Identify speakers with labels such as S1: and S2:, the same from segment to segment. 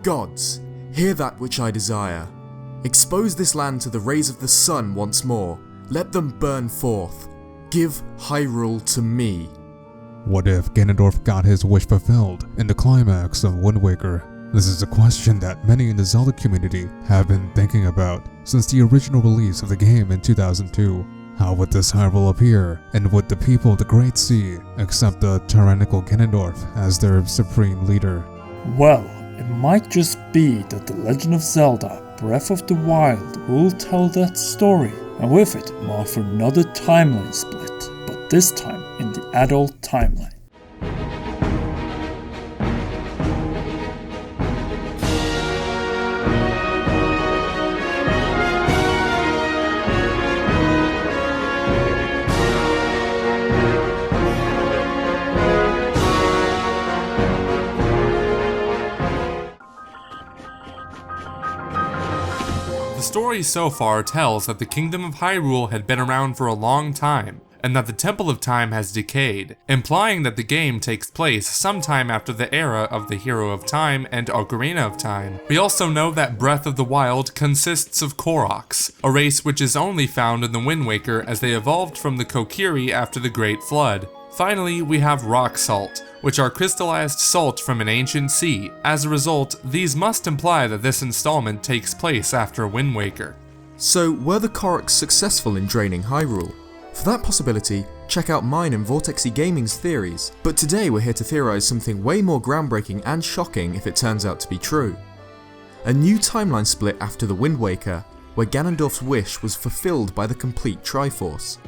S1: Gods, hear that which I desire. Expose this land to the rays of the sun once more. Let them burn forth. Give Hyrule to me.
S2: What if Ganondorf got his wish fulfilled in the climax of Wind Waker? This is a question that many in the Zelda community have been thinking about since the original release of the game in 2002. How would this Hyrule appear, and would the people of the Great Sea accept the tyrannical Ganondorf as their supreme leader?
S3: Well, it might just be that The Legend of Zelda Breath of the Wild will tell that story, and with it mark for another timeline split, but this time in the adult timeline.
S4: The story so far tells that the Kingdom of Hyrule had been around for a long time, and that the Temple of Time has decayed, implying that the game takes place sometime after the era of the Hero of Time and Ocarina of Time. We also know that Breath of the Wild consists of Koroks, a race which is only found in the Wind Waker as they evolved from the Kokiri after the Great Flood. Finally, we have rock salt, which are crystallized salt from an ancient sea. As a result, these must imply that this installment takes place after Wind Waker.
S1: So, were the Koroks successful in draining Hyrule? For that possibility, check out mine and Vortexy Gaming's theories, but today we're here to theorize something way more groundbreaking and shocking if it turns out to be true. A new timeline split after the Wind Waker, where Ganondorf's wish was fulfilled by the complete Triforce.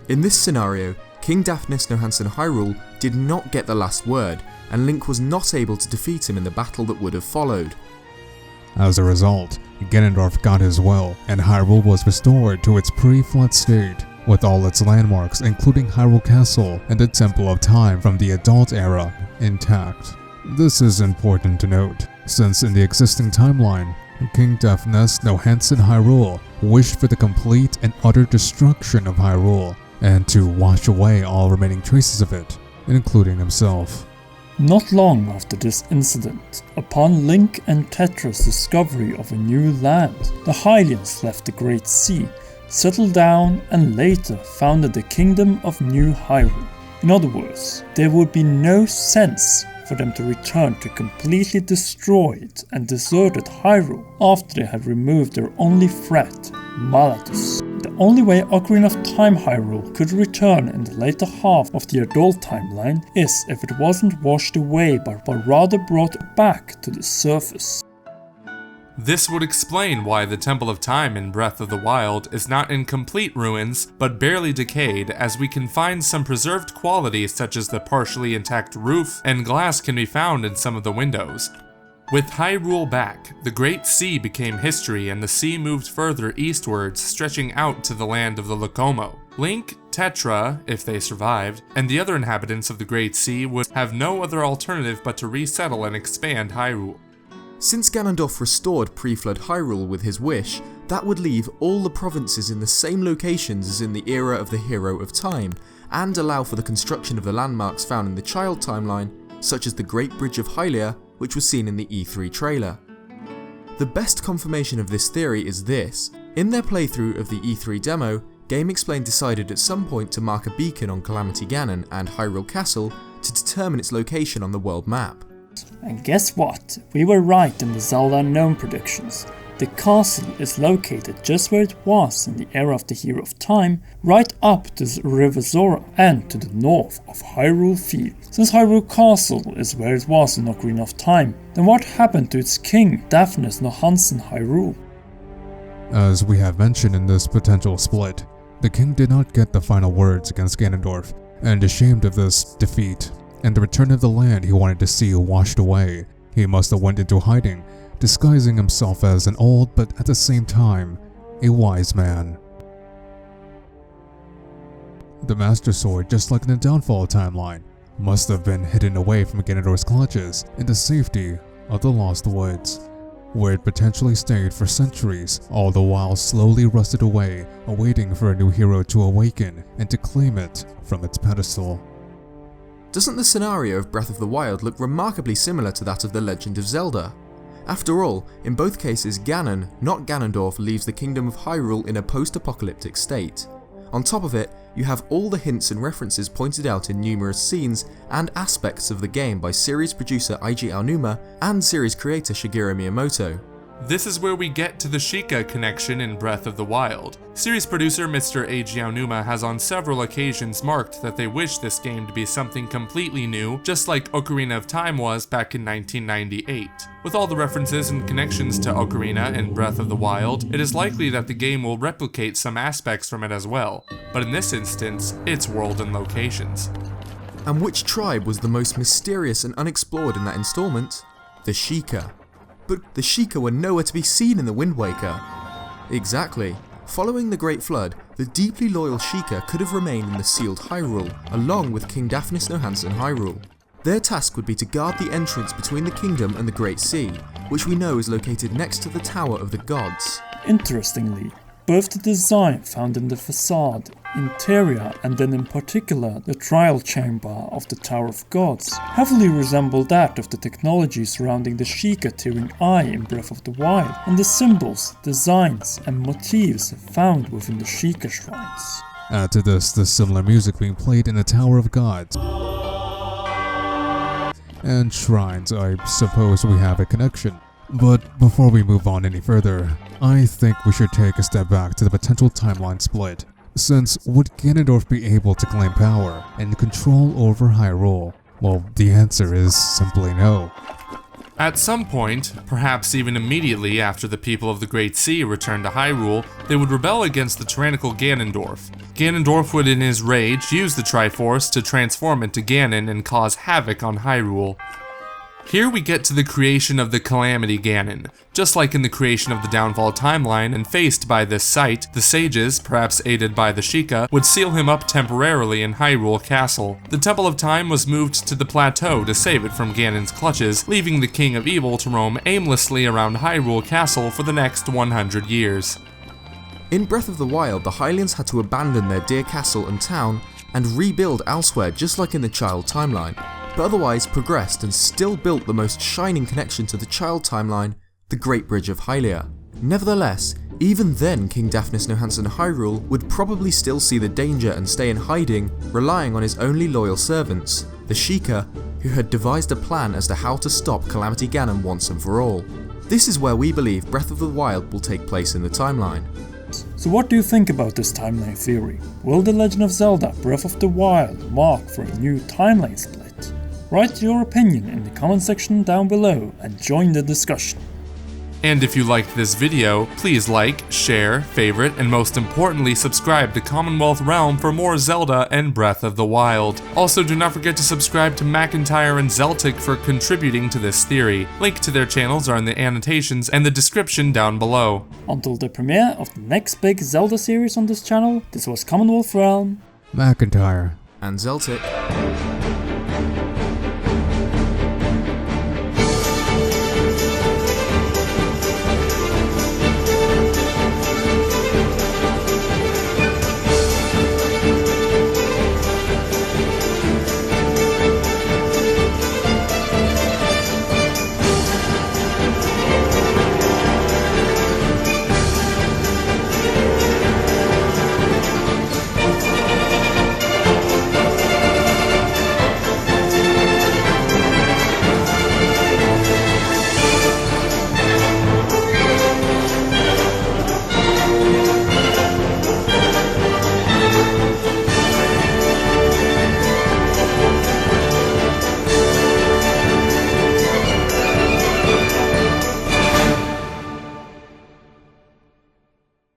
S1: In this scenario, King Daphnis no Hansen Hyrule did not get the last word, and Link was not able to defeat him in the battle that would have followed.
S2: As a result, Ganondorf got his will, and Hyrule was restored to its pre-flood state, with all its landmarks including Hyrule Castle and the Temple of Time from the adult era intact. This is important to note, since in the existing timeline, King Daphnis no Hansen Hyrule wished for the complete and utter destruction of Hyrule, and to wash away all remaining traces of it, including himself.
S3: Not long after this incident, upon Link and Tetra's discovery of a new land, the Hylians left the Great Sea, settled down, and later founded the Kingdom of New Hyrule. In other words, there would be no sense for them to return to completely destroyed and deserted Hyrule after they had removed their only threat, Malatus. The only way Ocarina of Time Hyrule could return in the later half of the adult timeline is if it wasn't washed away but rather brought back to the surface.
S4: This would explain why the Temple of Time in Breath of the Wild is not in complete ruins, but barely decayed, as we can find some preserved qualities such as the partially intact roof, and glass can be found in some of the windows. With Hyrule back, the Great Sea became history and the sea moved further eastwards, stretching out to the land of the Lokomo. Link, Tetra, if they survived, and the other inhabitants of the Great Sea would have no other alternative but to resettle and expand Hyrule.
S1: Since Ganondorf restored pre-flood Hyrule with his wish, that would leave all the provinces in the same locations as in the era of the Hero of Time, and allow for the construction of the landmarks found in the Child timeline, such as the Great Bridge of Hylia, which was seen in the E3 trailer. The best confirmation of this theory is this. In their playthrough of the E3 demo, GameXplain decided at some point to mark a beacon on Calamity Ganon and Hyrule Castle to determine its location on the world map.
S3: And guess what? We were right in the Zelda Unknown predictions. The castle is located just where it was in the era of the Hero of Time, right up to the River Zora and to the north of Hyrule Field. Since Hyrule Castle is where it was in Ocarina of Time, then what happened to its king, Daphnis no Hansen Hyrule?
S2: As we have mentioned in this potential split, the king did not get the final words against Ganondorf, and ashamed of this defeat, and the return of the land he wanted to see washed away, he must have went into hiding, disguising himself as an old but at the same time, a wise man. The Master Sword, just like in the Downfall timeline, must have been hidden away from Ganondorf's clutches in the safety of the Lost Woods, where it potentially stayed for centuries, all the while slowly rusted away, awaiting for a new hero to awaken and to claim it from its pedestal.
S1: Doesn't the scenario of Breath of the Wild look remarkably similar to that of The Legend of Zelda? After all, in both cases Ganon, not Ganondorf, leaves the Kingdom of Hyrule in a post-apocalyptic state. On top of it, you have all the hints and references pointed out in numerous scenes and aspects of the game by series producer Eiji Aonuma and series creator Shigeru Miyamoto.
S4: This is where we get to the Sheikah connection in Breath of the Wild. Series producer Mr. Eiji Aonuma has on several occasions marked that they wish this game to be something completely new, just like Ocarina of Time was back in 1998. With all the references and connections to Ocarina and Breath of the Wild, it is likely that the game will replicate some aspects from it as well, but in this instance, it's world and locations.
S1: And which tribe was the most mysterious and unexplored in that installment? The Sheikah. But the Sheikah were nowhere to be seen in the Wind Waker. Exactly. Following the Great Flood, the deeply loyal Sheikah could have remained in the sealed Hyrule, along with King Daphnis no Hansen Hyrule. Their task would be to guard the entrance between the kingdom and the Great Sea, which we know is located next to the Tower of the Gods.
S3: Interestingly, both the design found in the facade, interior, and then in particular the trial chamber of the Tower of Gods heavily resemble that of the technology surrounding the Sheikah Tearing Eye in Breath of the Wild, and the symbols, designs, and motifs found within the Sheikah shrines.
S2: Add to this the similar music being played in the Tower of Gods and shrines. I suppose we have a connection. But before we move on any further, I think we should take a step back to the potential timeline split. Since would Ganondorf be able to claim power and control over Hyrule? Well, the answer is simply no.
S4: At some point, perhaps even immediately after the people of the Great Sea returned to Hyrule, they would rebel against the tyrannical Ganondorf. Ganondorf would in his rage use the Triforce to transform into Ganon and cause havoc on Hyrule. Here we get to the creation of the Calamity Ganon. Just like in the creation of the Downfall timeline and faced by this sight, the sages, perhaps aided by the Sheikah, would seal him up temporarily in Hyrule Castle. The Temple of Time was moved to the plateau to save it from Ganon's clutches, leaving the King of Evil to roam aimlessly around Hyrule Castle for the next 100 years.
S1: In Breath of the Wild, the Hylians had to abandon their dear castle and town and rebuild elsewhere, just like in the Child timeline, but otherwise progressed and still built the most shining connection to the Child timeline, the Great Bridge of Hylia. Nevertheless, even then King Daphnis no Hansen Hyrule would probably still see the danger and stay in hiding, relying on his only loyal servants, the Sheikah, who had devised a plan as to how to stop Calamity Ganon once and for all. This is where we believe Breath of the Wild will take place in the timeline.
S3: So what do you think about this timeline theory? Will The Legend of Zelda Breath of the Wild mark for a new timeline split? Write your opinion in the comment section down below and join the discussion.
S4: And if you liked this video, please like, share, favorite, and most importantly subscribe to Commonwealth Realm for more Zelda and Breath of the Wild. Also, do not forget to subscribe to Macintyre and Zeltik for contributing to this theory. Link to their channels are in the annotations and the description down below.
S3: Until the premiere of the next big Zelda series on this channel, this was Commonwealth Realm,
S2: Macintyre
S1: And Zeltik.